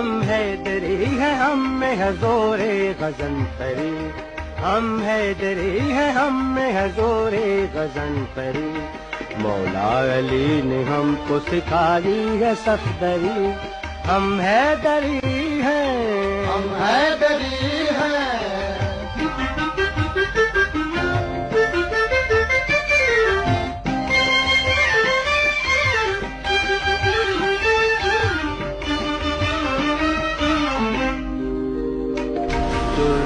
ہم حیدری ہیں، ہم میں ہے زور غزن پری، ہم حیدری ہیں، ہم میں ہے زور غزن پری، مولا علی نے ہم کو سکھائی ہے صفدری، ہم حیدری ہیں، ہم حیدری ہیں۔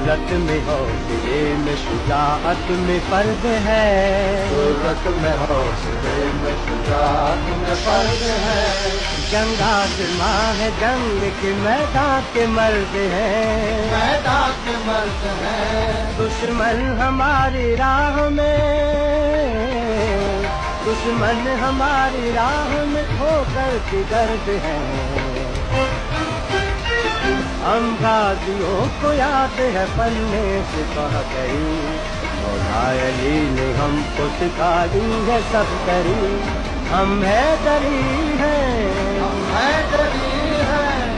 جرأت میں حوصلے میں شجاعت میں فرق ہے، جرأت میں حوصلے میں شجاعت میں فرق ہے، جنگ آزماں ہے، جنگ کے میدان کے مرد ہیں، میدان کے مرد ہیں، دشمن ہماری راہ میں، دشمن ہماری راہ میں کھو کر کے گرد ہیں، ہم غازیوں کو یاد ہے پلنے سے کہا کری، مولا علی نے ہم کو سکھائی ہے صفدری، ہم حیدری ہیں، ہم حیدری ہیں۔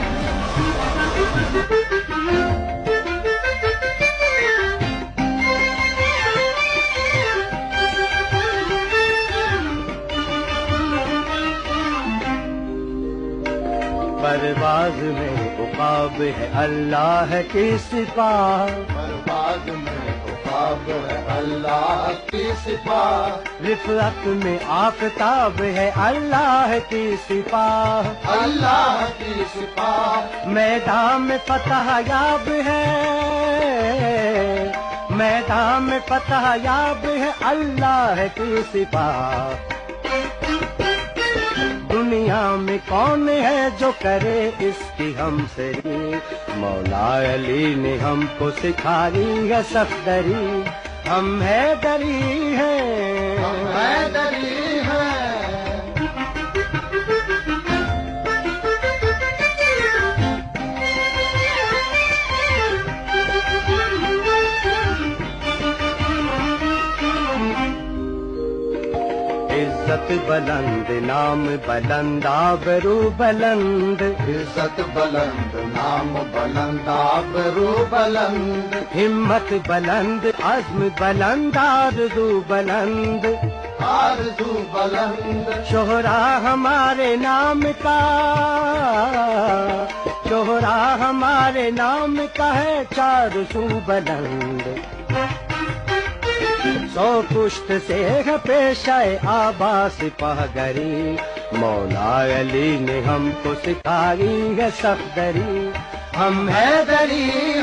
پرواز میں عقاب ہے اللہ کی سپاہ، پرواز میں عقاب ہے اللہ کی سپاہ، رفعت میں آفتاب ہے اللہ کی سپاہ، اللہ کی سپاہ، میدان میں فتح یاب ہے، میدان میں فتح یاب ہے اللہ کی سپاہ، دنیا میں کون ہے جو کرے اس کی ہم سری، مولا علی نے ہم کو سکھائی ہے صفدری، ہم حیدری ہیں، ہم حیدری ہیں۔ عزت بلند نام بلند آبرو بلند، عزت بلند نام بلند آبرو بلند، ہمت بلند عزم بلند آرزو بلند، آرزو بلند، شہرا ہمارے نام کا، شہرا ہمارے نام کا ہے چار سو بلند، سو پشت سے ہے پیشہ آبا سپاہ گری، مولا علی نے ہم کو سکھائی ہے صفدری، ہم حیدری